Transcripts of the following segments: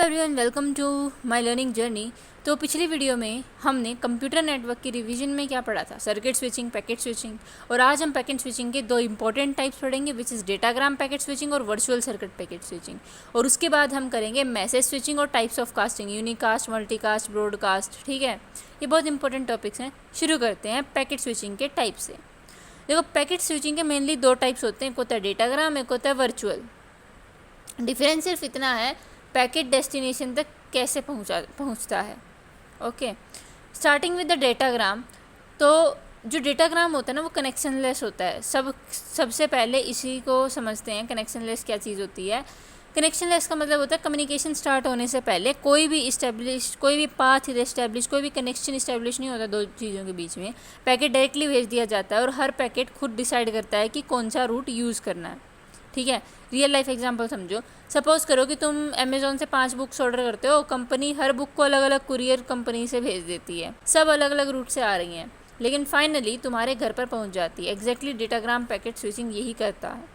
Everyone, welcome to my learning journey. तो पिछली video में हमने कंप्यूटर नेटवर्क की रिवीजन में क्या पढ़ा था, सर्किट स्विचिंग, पैकेट स्विचिंग। और आज हम पैकेट स्विचिंग के दो इंपॉर्टेंट टाइप्स पढ़ेंगे, which is datagram packet switching और वर्चुअल सर्किट पैकेट स्विचिंग। और उसके बाद हम करेंगे मैसेज स्विचिंग और types of casting, unicast, multicast, broadcast. ठीक है, ये बहुत इंपॉर्टेंट टॉपिक्स हैं। शुरू करते हैं पैकेट स्विचिंग के टाइप से। देखो, पैकेट स्विचिंग के मेनली दो टाइप्स होते हैं, एक होता है डेटाग्राम, एक होता है वर्चुअल। डिफरेंस सिर्फ इतना है, पैकेट डेस्टिनेशन तक कैसे पहुंचता है। Okay, starting with the datagram. तो जो डेटाग्राम होता है ना, वो कनेक्शन लेस होता है। सबसे पहले इसी को समझते हैं, कनेक्शन लेस क्या चीज़ होती है। कनेक्शन लेस का मतलब होता है कम्युनिकेशन स्टार्ट होने से पहले कोई भी पाथ इस्टेब्लिश, कोई भी कनेक्शन इस्टेब्लिश नहीं होता दो चीज़ों के बीच में। पैकेट डायरेक्टली भेज दिया जाता है और हर पैकेट खुद डिसाइड करता है कि कौन सा रूट यूज़ करना है। ठीक है, रियल लाइफ एग्जांपल समझो। सपोज़ करो कि तुम अमेज़ॉन से 5 बुक्स ऑर्डर करते हो। कंपनी हर बुक को अलग अलग कुरियर कंपनी से भेज देती है, सब अलग अलग रूट से आ रही हैं, लेकिन फाइनली तुम्हारे घर पर पहुंच जाती है। एग्जैक्टली डेटाग्राम पैकेट स्विचिंग यही करता है।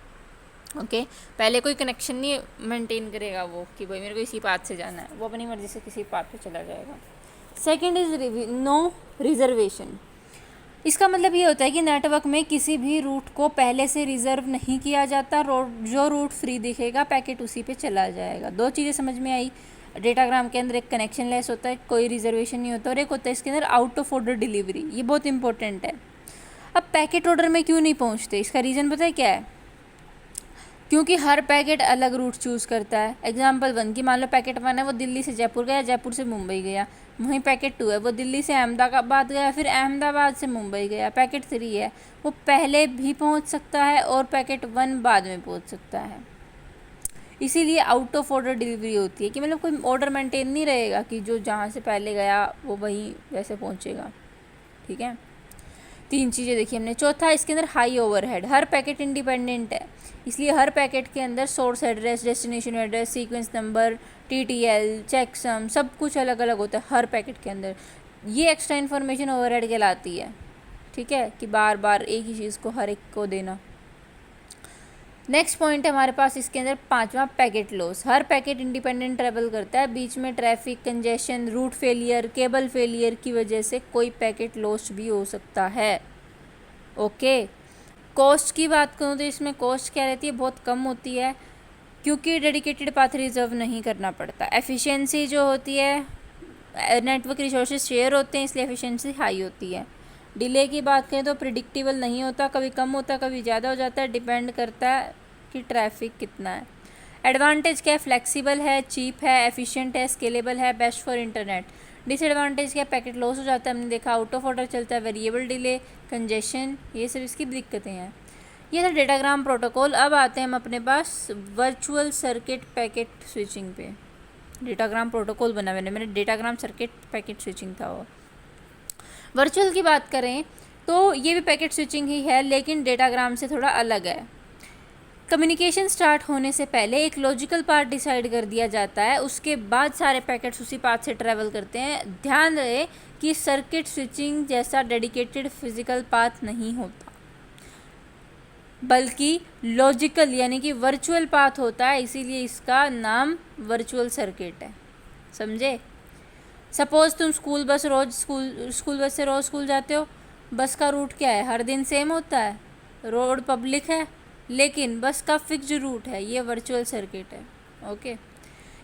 ओके, पहले कोई कनेक्शन नहीं मेंटेन करेगा वो कि भाई मेरे को इसी पाथ से जाना है, वो अपनी मर्जी से किसी पाथ पे चला जाएगा। Second is no reservation. इसका मतलब ये होता है कि नेटवर्क में किसी भी रूट को पहले से रिज़र्व नहीं किया जाता। जो रूट फ्री दिखेगा पैकेट उसी पे चला जाएगा। दो चीज़ें समझ में आई। डेटाग्राम के अंदर एक कनेक्शन लेस होता है, कोई रिजर्वेशन नहीं होता, और एक होता है इसके अंदर आउट ऑफ ऑर्डर डिलीवरी। ये बहुत इंपॉर्टेंट है। अब पैकेट ऑर्डर में क्यों नहीं पहुँचते, इसका रीज़न पता है क्या है? क्योंकि हर पैकेट अलग रूट चूज़ करता है। एग्जाम्पल 1 की मान लो पैकेट 1 है, वो दिल्ली से जयपुर गया, जयपुर से मुंबई गया। वहीं पैकेट 2 है, वो दिल्ली से अहमदाबाद गया, फिर अहमदाबाद से मुंबई गया। पैकेट 3 है, वो पहले भी पहुंच सकता है और पैकेट 1 बाद में पहुंच सकता है। इसीलिए आउट ऑफ ऑर्डर डिलीवरी होती है कि मतलब कोई ऑर्डर मेंटेन नहीं रहेगा कि जो जहाँ से पहले गया वो वहीं वैसे पहुँचेगा। ठीक है, 3 चीज़ें देखी हमने। चौथा, इसके अंदर हाई ओवरहेड। हर पैकेट इंडिपेंडेंट है, इसलिए हर पैकेट के अंदर source address, destination address, sequence number, TTL, checksum, सब कुछ अलग अलग होता है हर पैकेट के अंदर। ये एक्स्ट्रा इन्फॉर्मेशन ओवरहेड कहलाती है। ठीक है, कि बार बार एक ही चीज़ को हर एक को देना। नेक्स्ट पॉइंट है हमारे पास इसके अंदर 5वां, पैकेट लॉस। हर पैकेट इंडिपेंडेंट ट्रेवल करता है, बीच में traffic congestion, route failure, cable failure की वजह से कोई पैकेट लॉस भी हो सकता है। ओके, कॉस्ट की बात करूँ तो इसमें कॉस्ट क्या रहती है, बहुत कम होती है, क्योंकि डेडिकेटेड पाथ रिजर्व नहीं करना पड़ता। एफिशिएंसी जो होती है, नेटवर्क रिसोर्सेज शेयर होते हैं, इसलिए एफिशिएंसी हाई होती है। डिले की बात करें तो प्रिडिक्टेबल नहीं होता, कभी कम होता है, कभी ज़्यादा हो जाता है, डिपेंड करता है कि ट्रैफिक कितना है। एडवांटेज क्या है, फ्लेक्सिबल है, चीप है, एफिशिएंट है, स्केलेबल है, बेस्ट फॉर इंटरनेट। डिसएडवांटेज क्या है, पैकेट लॉस हो जाता है, हमने देखा, आउट ऑफ ऑर्डर चलता है, वेरिएबल डिले, कंजेशन, ये सब इसकी दिक्कतें हैं। ये था डेटाग्राम प्रोटोकॉल। अब आते हैं हम अपने पास वर्चुअल सर्किट पैकेट स्विचिंग पे। डेटाग्राम प्रोटोकॉल बना मैंने डेटाग्राम सर्किट पैकेट स्विचिंग था वो। वर्चुअल की बात करें तो ये भी पैकेट स्विचिंग ही है, लेकिन डेटाग्राम से थोड़ा अलग है। कम्युनिकेशन स्टार्ट होने से पहले एक लॉजिकल पाथ डिसाइड कर दिया जाता है, उसके बाद सारे पैकेट्स उसी पाथ से ट्रैवल करते हैं। ध्यान रहे कि सर्किट स्विचिंग जैसा डेडिकेटेड फिजिकल पाथ नहीं होता, बल्कि लॉजिकल यानी कि वर्चुअल पाथ होता है, इसीलिए इसका नाम वर्चुअल सर्किट है। समझे? सपोज़ तुम स्कूल बस से रोज़ स्कूल जाते हो। बस का रूट क्या है, हर दिन सेम होता है, रोड पब्लिक है, लेकिन बस का फिक्स्ड रूट है, ये वर्चुअल सर्किट है। ओके,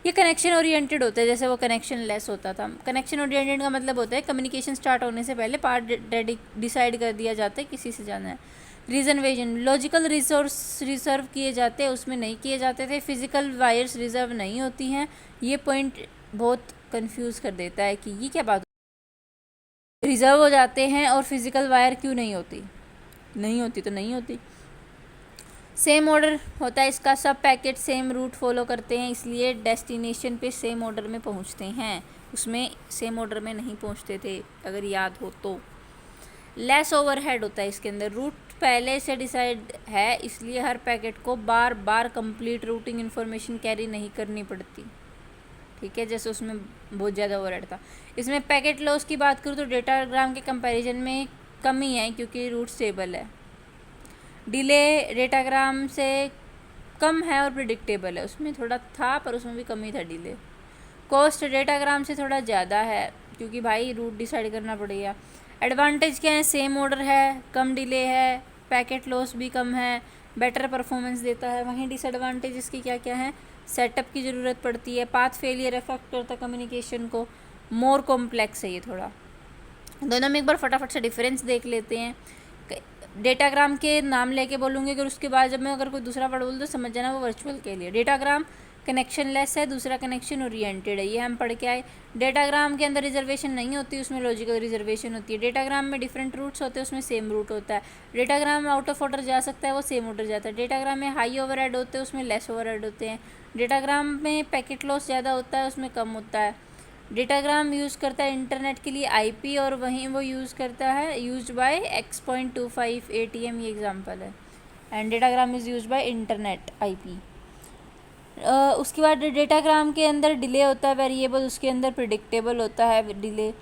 ये कनेक्शन ओरिएंटेड होता है, जैसे वो कनेक्शन लेस होता था। कनेक्शन ओरिएंटेड का मतलब होता है कम्युनिकेशन स्टार्ट होने से पहले पार्ट डिसाइड कर दिया जाता है किसी से जाना है। रिजर्वेशन, लॉजिकल रिसोर्स रिजर्व किए जाते हैं, उसमें नहीं किए जाते थे। फिजिकल वायर्स रिजर्व नहीं होती हैं। ये पॉइंट बहुत कंफ्यूज कर देता है कि ये क्या बात, रिजर्व हो जाते हैं और फिजिकल वायर क्यों नहीं होती? नहीं होती तो नहीं होती। सेम ऑर्डर होता है इसका, सब पैकेट सेम रूट फॉलो करते हैं, इसलिए डेस्टिनेशन पे सेम ऑर्डर में पहुंचते हैं। उसमें सेम ऑर्डर में नहीं पहुंचते थे, अगर याद हो तो। लेस ओवरहेड होता है इसके अंदर, रूट पहले से डिसाइड है, इसलिए हर पैकेट को बार बार कंप्लीट रूटिंग इन्फॉर्मेशन कैरी नहीं करनी पड़ती। ठीक है, जैसे उसमें बहुत ज़्यादा ओवरहेड था। इसमें पैकेट लॉस की बात करूँ तो डेटाग्राम के कंपैरिजन में कमी है, क्योंकि रूट स्टेबल है। डिले डेटाग्राम से कम है और प्रिडिक्टेबल है, उसमें थोड़ा था पर उसमें भी कमी था डिले। कॉस्ट डेटाग्राम से थोड़ा ज़्यादा है क्योंकि भाई रूट डिसाइड करना पड़ेगा। एडवांटेज क्या है, सेम ऑर्डर है, कम डिले है, पैकेट लॉस भी कम है, बेटर परफॉर्मेंस देता है। वहीं डिसएडवांटेज इसकी क्या क्या है, सेटअप की ज़रूरत पड़ती है, पाथ फेलियर अफेक्ट करता है कम्युनिकेशन को, मोर कॉम्प्लेक्स है ये थोड़ा। दोनों में एक बार फटाफट से डिफरेंस देख लेते हैं। डेटाग्राम के नाम लेके बोलूँगी, अगर उसके बाद जब मैं अगर कोई दूसरा वर्ड बोलूँ तो समझ जाना वो वर्चुअल के लिए। डेटाग्राम कनेक्शन लेस है, दूसरा कनेक्शन ओरिएंटेड है, ये हम पढ़ के आए। डेटाग्राम के अंदर रिजर्वेशन नहीं होती, उसमें लॉजिकल रिजर्वेशन होती है। डेटाग्राम में डिफरेंट रूट्स होते हैं, उसमें सेम रूट होता है। डेटाग्राम में आउट ऑफ ऑर्डर जा सकता है, वो सेम ऑर्डर जाता है। डेटाग्राम में हाई ओवरहेड होते हैं, उसमें लेस ओवरहेड होते हैं। डेटाग्राम में पैकेट लॉस ज़्यादा होता है, उसमें कम होता है। डेटाग्राम यूज़ करता है इंटरनेट के लिए आईपी, और वहीं वो यूज़ करता है यूज्ड बाय X.25 ATM, ये एग्जांपल है। And datagram is used by internet IP. उसके बाद डेटाग्राम के अंदर डिले होता है वेरिएबल, उसके अंदर प्रिडिक्टेबल होता है डिले।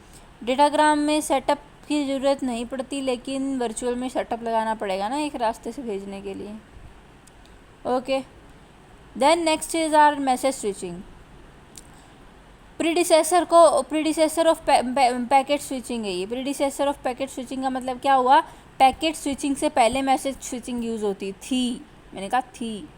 डेटाग्राम में सेटअप की ज़रूरत नहीं पड़ती, लेकिन वर्चुअल में सेटअप लगाना पड़ेगा ना एक रास्ते से भेजने के लिए। Okay, then next is our message switching. Predecessor of packet switching है ये। प्रीडिसेसर ऑफ पैकेट स्विचिंग का मतलब क्या हुआ, पैकेट स्विचिंग से पहले मैसेज स्विचिंग यूज़ होती थी, मैंने कहा थी।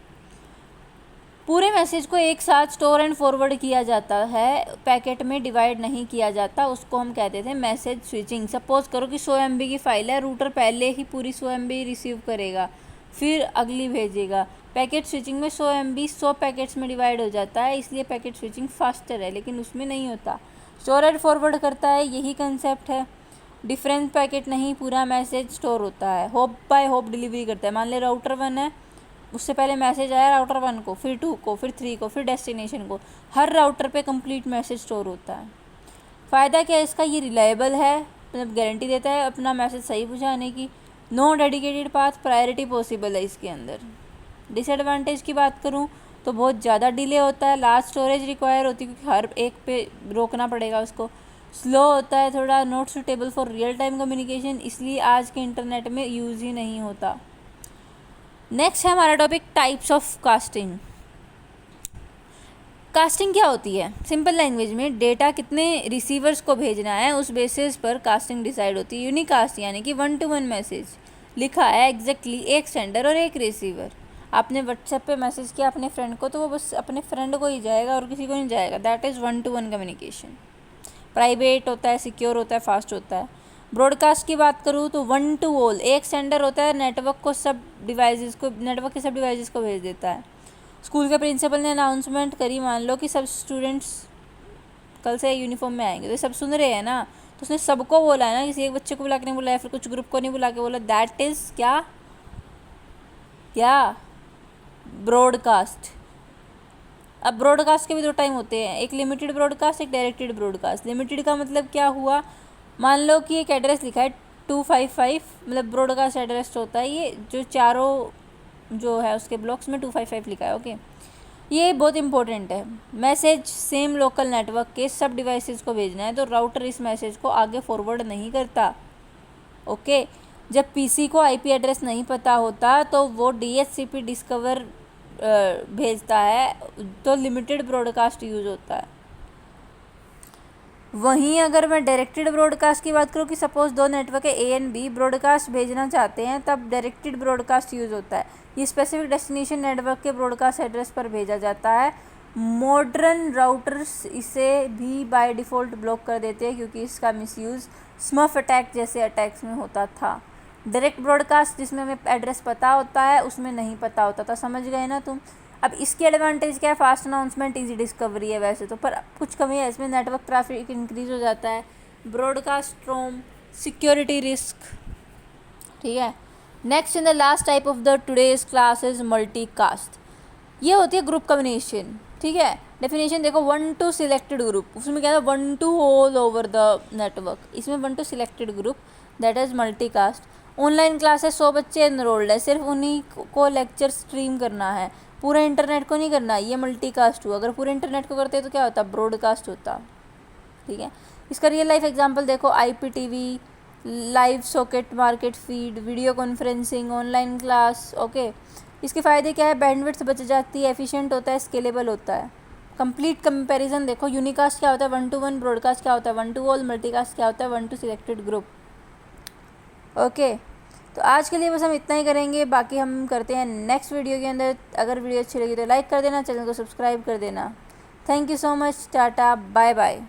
पूरे मैसेज को एक साथ स्टोर एंड फॉरवर्ड किया जाता है, पैकेट में डिवाइड नहीं किया जाता, उसको हम कहते थे मैसेज स्विचिंग। सपोज करो कि 100 MB की फ़ाइल है, रूटर पहले ही पूरी 100 MB रिसीव करेगा, फिर अगली भेजेगा। पैकेट स्विचिंग में 100 MB 100 पैकेट्स में डिवाइड हो जाता है, इसलिए पैकेट स्विचिंग फास्टर है, लेकिन उसमें नहीं होता। स्टोर एंड फॉरवर्ड करता है, यही कंसेप्ट है। डिफरेंट पैकेट नहीं, पूरा मैसेज स्टोर होता है। होप बाय होप डिलीवरी करता है। मान ले राउटर 1 है, उससे पहले मैसेज आया राउटर 1 को, फिर 2 को, फिर 3 को, फिर डेस्टिनेशन को। हर राउटर पे कंप्लीट मैसेज स्टोर होता है। फ़ायदा क्या है इसका, ये रिलायबल है, मतलब गारंटी देता है अपना मैसेज सही पहुँचाने की। No dedicated path, priority possible है इसके अंदर। डिसएडवांटेज की बात करूँ तो बहुत ज़्यादा डिले होता है, लार्ज स्टोरेज रिक्वायर होती है क्योंकि हर एक पे रोकना पड़ेगा उसको। स्लो होता है थोड़ा, not suitable for real time communication, इसलिए आज के इंटरनेट में यूज़ ही नहीं होता। नेक्स्ट है हमारा topic types of casting. Casting क्या होती है, सिंपल लैंग्वेज में डेटा कितने रिसीवर्स को भेजना है उस बेसिस पर कास्टिंग डिसाइड होती है। यूनिकास्ट यानी कि 1 to 1 मैसेज लिखा है एग्जैक्टली एक सेंडर और एक रिसीवर। आपने व्हाट्सएप पे मैसेज किया अपने फ्रेंड को, तो वो बस अपने फ्रेंड को ही जाएगा और किसी को नहीं जाएगा। That is 1 to 1 communication. Private होता है, सिक्योर होता है, फास्ट होता है। ब्रॉडकास्ट की बात करूँ तो 1 to all, एक सेंडर होता है, नेटवर्क के सब डिवाइसेस को भेज देता है। स्कूल के प्रिंसिपल ने अनाउंसमेंट करी, मान लो कि सब स्टूडेंट्स कल से यूनिफॉर्म में आएंगे, तो सब सुन रहे हैं ना, तो उसने सबको बोला है ना, किसी एक बच्चे को बुला के नहीं बुलाया, फिर कुछ ग्रुप को नहीं बुला के बोला। दैट इज़ क्या ब्रॉडकास्ट। अब ब्रॉडकास्ट के भी 2 टाइम होते हैं, एक लिमिटेड ब्रॉडकास्ट, एक डायरेक्टेड ब्रॉडकास्ट। लिमिटेड का मतलब क्या हुआ, मान लो कि एक एड्रेस लिखा है 255, मतलब ब्रॉडकास्ट एड्रेस होता है ये, जो चारों जो है उसके ब्लॉक्स में 255 लिखा है। ओके, ये बहुत इंपॉर्टेंट है। मैसेज सेम लोकल नेटवर्क के सब डिवाइसेस को भेजना है, तो राउटर इस मैसेज को आगे फॉरवर्ड नहीं करता। ओके, जब पीसी को आईपी एड्रेस नहीं पता होता तो वो DHCP डिस्कवर भेजता है, तो लिमिटेड ब्रॉडकास्ट यूज़ होता है। वहीं अगर मैं डायरेक्टेड ब्रॉडकास्ट की बात करूँ कि सपोज़ 2 नेटवर्क है A एंड B, ब्रॉडकास्ट भेजना चाहते हैं, तब डायरेक्टेड ब्रॉडकास्ट यूज़ होता है। ये स्पेसिफिक डेस्टिनेशन नेटवर्क के ब्रॉडकास्ट एड्रेस पर भेजा जाता है। मॉडर्न राउटर्स इसे भी बाय डिफ़ॉल्ट ब्लॉक कर देते हैं क्योंकि इसका मिसयूज़ स्मफ अटैक जैसे अटैक्स में होता था। डायरेक्ट ब्रॉडकास्ट जिसमें हमें एड्रेस पता होता है, उसमें नहीं पता होता था। समझ गए ना तुम। अब इसकी एडवांटेज क्या है, फास्ट अनाउंसमेंट, इजी डिस्कवरी है वैसे तो, पर कुछ कमी है इसमें, नेटवर्क ट्रैफिक इंक्रीज हो जाता है, ब्रॉडकास्ट रोम, सिक्योरिटी रिस्क। ठीक है, next in the last type of the today's class is multicast. ये होती है ग्रुप कम्युनिकेशन। ठीक है, डेफिनेशन देखो, 1 to सिलेक्टेड ग्रुप, उसमें क्या है 1 to all over the network, इसमें 1 to selected group, that is multicast. Online classes 100 बच्चे एनरोल्ड है, सिर्फ उन्हीं को लेक्चर स्ट्रीम करना है, पूरे इंटरनेट को नहीं करना, ये मल्टीकास्ट हुआ। अगर पूरे इंटरनेट को करते तो क्या होता, ब्रॉडकास्ट होता। ठीक है, इसका रियल लाइफ एग्जांपल देखो, IPTV, live socket market feed, video conferencing, online class. Okay, इसके फ़ायदे क्या है, बैंडविड्थ बच जाती है, एफिशिएंट होता है, स्केलेबल होता है। कंप्लीट कंपैरिजन देखो, यूनिकास्ट क्या होता है 1 to 1, ब्रॉडकास्ट क्या होता है 1 to ऑल, मल्टीकास्ट क्या होता है 1 to सिलेक्टेड ग्रुप। ओके, तो आज के लिए बस हम इतना ही करेंगे, बाकी हम करते हैं नेक्स्ट वीडियो के अंदर। अगर वीडियो अच्छी लगी तो लाइक कर देना, चैनल को सब्सक्राइब कर देना। Thank you so much, tata bye bye.